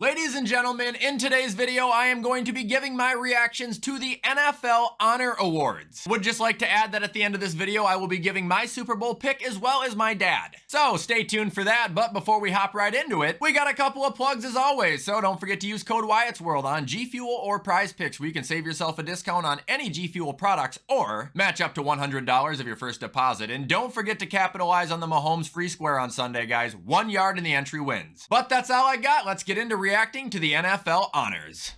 Ladies and gentlemen, in today's video, I am going to be giving my reactions to the NFL Honor Awards. Would just like to add that at the end of this video, I will be giving my Super Bowl pick as well as my dad. So stay tuned for that, but before we hop right into it, we got a couple of plugs as always, so don't forget to use code WyattzWorld on G Fuel or Prize Picks where you can save yourself a discount on any G Fuel products or match up to $100 of your first deposit. And don't forget to capitalize on the Mahomes free square on Sunday, guys. 1 yard in the entry wins. But that's all I got. Let's get into reacting to the NFL honors.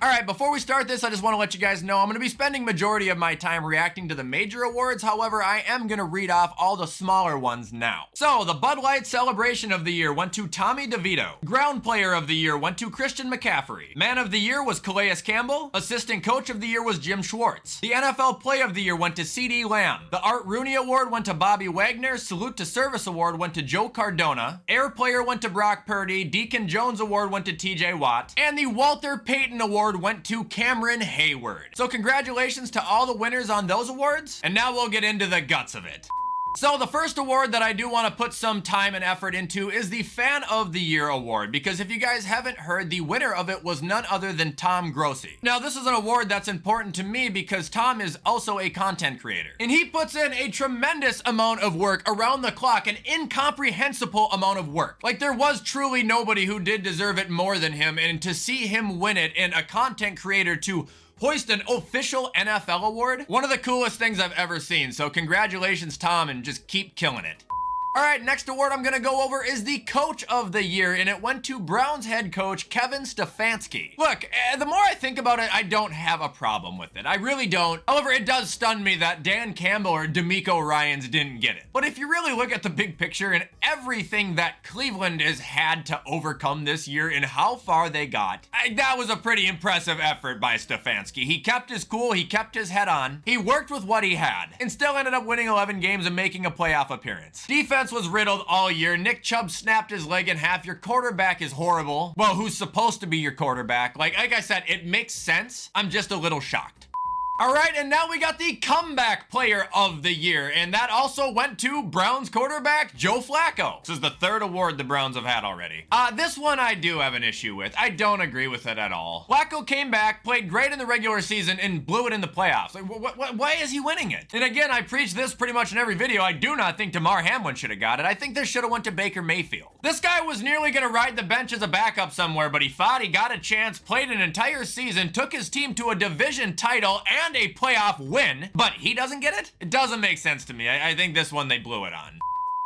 Alright, before we start this, I just want to let you guys know I'm going to be spending majority of my time reacting to the major awards. However, I am going to read off all the smaller ones now. So, the Bud Light Celebration of the Year went to Tommy DeVito. Ground Player of the Year went to Christian McCaffrey. Man of the Year was Calais Campbell. Assistant Coach of the Year was Jim Schwartz. The NFL Play of the Year went to CeeDee Lamb. The Art Rooney Award went to Bobby Wagner. Salute to Service Award went to Joe Cardona. Air Player went to Brock Purdy. Deacon Jones Award went to TJ Watt. And the Walter Payton Award went to Cameron Hayward. So congratulations to all the winners on those awards. And now we'll get into the guts of it. So the first award that I do want to put some time and effort into is the Fan of the Year award, because if you guys haven't heard, the winner of it was none other than Tom Grossi. Now this is an award that's important to me because Tom is also a content creator, and he puts in a tremendous amount of work around the clock, an incomprehensible amount of work. Like, there was truly nobody who did deserve it more than him, and to see him win it and a content creator to hoist an official NFL award, one of the coolest things I've ever seen. So congratulations, Tom, and just keep killing it. All right, next award I'm gonna go over is the Coach of the Year, and it went to Browns head coach Kevin Stefanski. Look, the more I think about it, I don't have a problem with it. I really don't. However, it does stun me that Dan Campbell or DeMeco Ryans didn't get it. But if you really look at the big picture and everything that Cleveland has had to overcome this year and how far they got, that was a pretty impressive effort by Stefanski. He kept his cool, he kept his head on, he worked with what he had, and still ended up winning 11 games and making a playoff appearance. Defense was riddled all year. Nick Chubb snapped his leg in half. Your quarterback is horrible. Well, who's supposed to be your quarterback? Like I said, it makes sense. I'm just a little shocked. All right, and now we got the Comeback Player of the Year, and that also went to Browns quarterback Joe Flacco. This is the third award the Browns have had already. This one I do have an issue with. I don't agree with it at all. Flacco came back, played great in the regular season, and blew it in the playoffs. Like, why is he winning it? And again, I preach this pretty much in every video. I do not think Damar Hamlin should have got it. I think this should have went to Baker Mayfield. This guy was nearly gonna ride the bench as a backup somewhere, but he fought, he got a chance, played an entire season, took his team to a division title and a playoff win, but he doesn't get it? It doesn't make sense to me. I think this one they blew it on.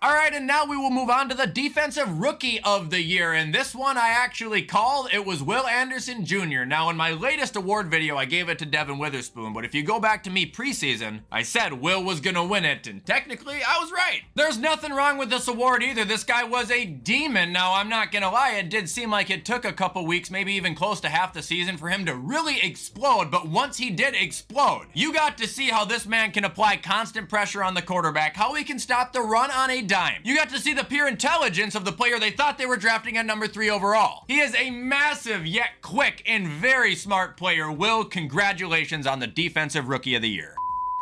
All right, and now we will move on to the Defensive Rookie of the Year, and this one I actually called. It was Will Anderson Jr. Now, in my latest award video, I gave it to Devin Witherspoon, but if you go back to me preseason, I said Will was gonna win it, and technically, I was right. There's nothing wrong with this award either. This guy was a demon. Now, I'm not gonna lie, it did seem like it took a couple weeks, maybe even close to half the season for him to really explode, but once he did explode, you got to see how this man can apply constant pressure on the quarterback, how he can stop the run on a dime. You got to see the pure intelligence of the player they thought they were drafting at number 3 overall. He is a massive yet quick and very smart player. Will, congratulations on the Defensive Rookie of the Year.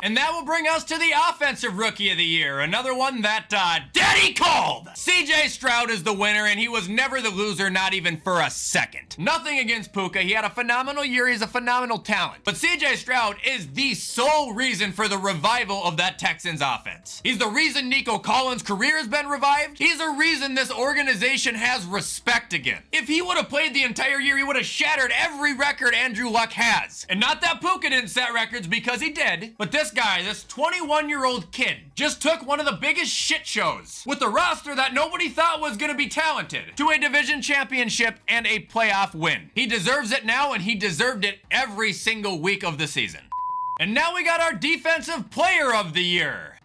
And that will bring us to the Offensive Rookie of the Year, another one that Daddy called. CJ Stroud is the winner, and he was never the loser, not even for a second. Nothing against Puka. He had a phenomenal year. He's a phenomenal talent. But CJ Stroud is the sole reason for the revival of that Texans offense. He's the reason Nico Collins' career has been revived. He's the reason this organization has respect again. If he would have played the entire year, he would have shattered every record Andrew Luck has. And not that Puka didn't set records, because he did, but this guy, this 21-year-old kid, just took one of the biggest shit shows with a roster that nobody thought was going to be talented to a division championship and a playoff win. He deserves it now, and he deserved it every single week of the season. And now we got our Defensive Player of the Year.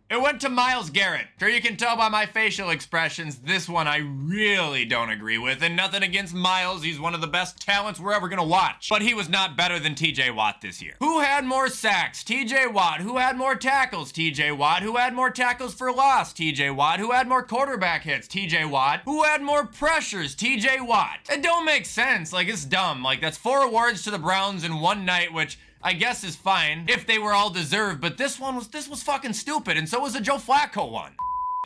It went to Myles Garrett. Sure, you can tell by my facial expressions, this one I really don't agree with, and nothing against Myles, he's one of the best talents we're ever gonna watch. But he was not better than TJ Watt this year. Who had more sacks? TJ Watt. Who had more tackles? TJ Watt. Who had more tackles for loss? TJ Watt. Who had more quarterback hits? TJ Watt. Who had more pressures? TJ Watt. It don't make sense. Like, it's dumb. Like, that's 4 awards to the Browns in one night, which I guess is fine if they were all deserved, but this was fucking stupid, and so was the Joe Flacco one.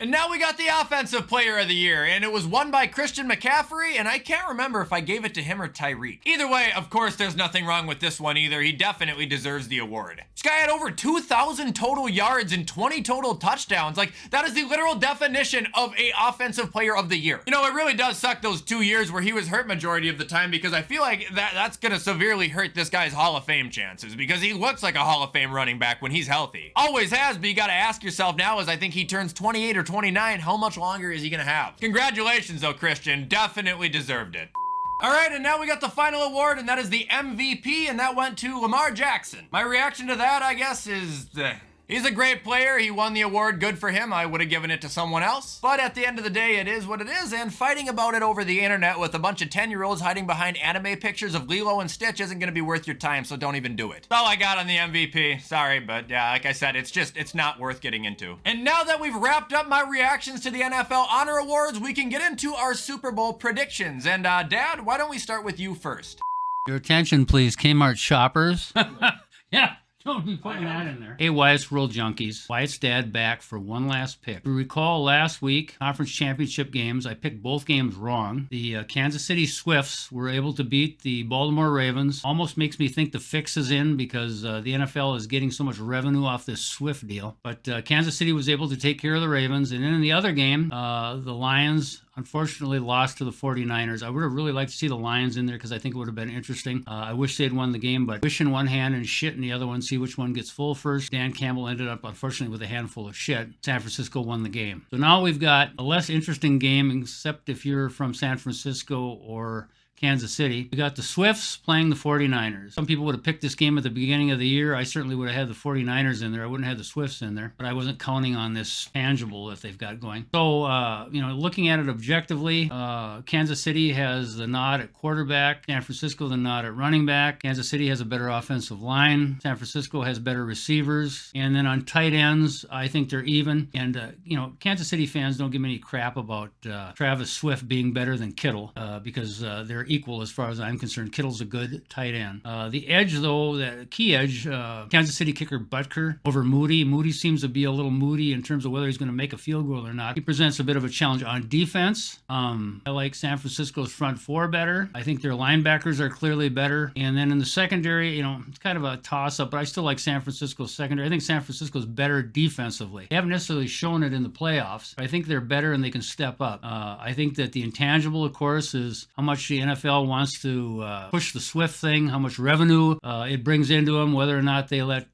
And now we got the Offensive Player of the Year, and it was won by Christian McCaffrey, and I can't remember if I gave it to him or Tyreek. Either way, of course, there's nothing wrong with this one either. He definitely deserves the award. This guy had over 2,000 total yards and 20 total touchdowns. Like, that is the literal definition of a Offensive Player of the Year. You know, it really does suck those 2 years where he was hurt majority of the time, because I feel like that's gonna severely hurt this guy's Hall of Fame chances, because he looks like a Hall of Fame running back when he's healthy. Always has, but you gotta ask yourself now, as I think he turns 28 or 29, how much longer is he gonna have? Congratulations though, Christian, definitely deserved it. All right, and now we got the final award, and that is the MVP, and that went to Lamar Jackson. My reaction to that, I guess, is he's a great player. He won the award. Good for him. I would have given it to someone else. But at the end of the day, it is what it is. And fighting about it over the internet with a bunch of 10-year-olds hiding behind anime pictures of Lilo and Stitch isn't going to be worth your time, so don't even do it. That's all I got on the MVP. Sorry, but yeah, like I said, it's not worth getting into. And now that we've wrapped up my reactions to the NFL Honor Awards, we can get into our Super Bowl predictions. And Dad, why don't we start with you first? Your attention, please, Kmart shoppers. Yeah. Don't be putting that in there. Hey, WyattzWorld junkies. Wyatt's dad back for one last pick. If you recall last week, conference championship games, I picked both games wrong. The Kansas City Swifts were able to beat the Baltimore Ravens. Almost makes me think the fix is in, because the NFL is getting so much revenue off this Swift deal. But Kansas City was able to take care of the Ravens. And then in the other game, the Lions unfortunately lost to the 49ers. I would have really liked to see the Lions in there, because I think it would have been interesting. I wish they'd won the game, but wish in one hand and shit in the other one. See which one gets full first. Dan Campbell ended up, unfortunately, with a handful of shit. San Francisco won the game. So now we've got a less interesting game, except if you're from San Francisco or Kansas City. We got the Swifts playing the 49ers. Some people would have picked this game at the beginning of the year. I certainly would have had the 49ers in there. I wouldn't have the Swifts in there, but I wasn't counting on this tangible that they've got going. So, looking at it objectively, Kansas City has the nod at quarterback. San Francisco, the nod at running back. Kansas City has a better offensive line. San Francisco has better receivers. And then on tight ends, I think they're even. And, Kansas City fans don't give me any crap about Travis Swift being better than Kittle, because they're equal as far as I'm concerned. Kittle's a good tight end. The edge, though, the key edge, Kansas City kicker Butker over Moody. Moody seems to be a little moody in terms of whether he's going to make a field goal or not. He presents a bit of a challenge on defense. I like San Francisco's front four better. I think their linebackers are clearly better. And then in the secondary, it's kind of a toss-up, but I still like San Francisco's secondary. I think San Francisco's better defensively. They haven't necessarily shown it in the playoffs, but I think they're better and they can step up. I think that the intangible, of course, is how much the NFL wants to push the Swift thing, how much revenue it brings into them, whether or not they let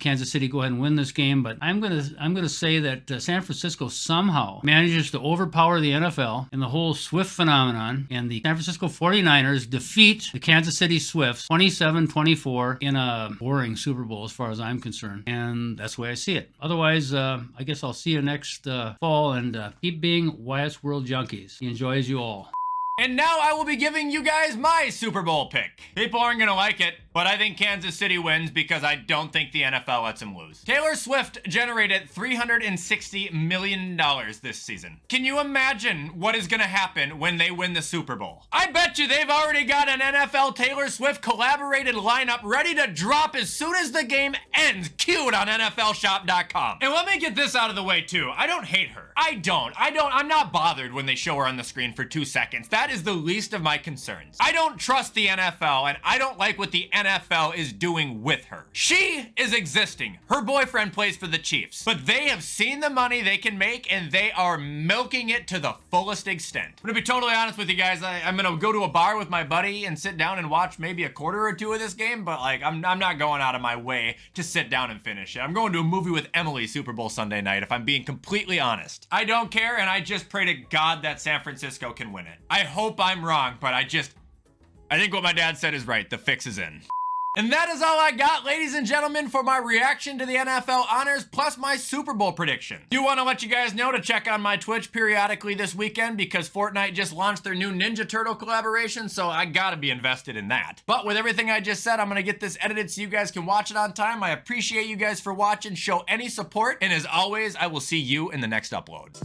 Kansas City go ahead and win this game. But I'm gonna say that San Francisco somehow manages to overpower the NFL and the whole Swift phenomenon, and the San Francisco 49ers defeat the Kansas City Swifts 27-24 in a boring Super Bowl as far as I'm concerned. And that's the way I see it. Otherwise, I guess I'll see you next fall, and keep being WyattzWorld junkies. He enjoys you all. And now I will be giving you guys my Super Bowl pick. People aren't gonna like it, but I think Kansas City wins because I don't think the NFL lets him lose. Taylor Swift generated $360 million this season. Can you imagine what is gonna happen when they win the Super Bowl? I bet you they've already got an NFL Taylor Swift collaborated lineup ready to drop as soon as the game ends, queued on NFLshop.com. And let me get this out of the way too. I don't hate her. I'm not bothered when they show her on the screen for 2 seconds. That is the least of my concerns. I don't trust the NFL, and I don't like what the NFL is doing with her. She is existing. Her boyfriend plays for the Chiefs, but they have seen the money they can make, and they are milking it to the fullest extent. I'm gonna be totally honest with you guys. I'm gonna go to a bar with my buddy and sit down and watch maybe a quarter or two of this game, but I'm not going out of my way to sit down and finish it. I'm going to a movie with Emily Super Bowl Sunday night, if I'm being completely honest. I don't care, and I just pray to God that San Francisco can win it. I hope I'm wrong, but I think what my dad said is right. The fix is in. And that is all I got, ladies and gentlemen, for my reaction to the NFL honors plus my Super Bowl prediction. Do want to let you guys know to check on my Twitch periodically this weekend because Fortnite just launched their new Ninja Turtle collaboration, so I gotta be invested in that. But with everything I just said, I'm gonna get this edited so you guys can watch it on time. I appreciate you guys for watching. Show any support, and as always, I will see you in the next upload.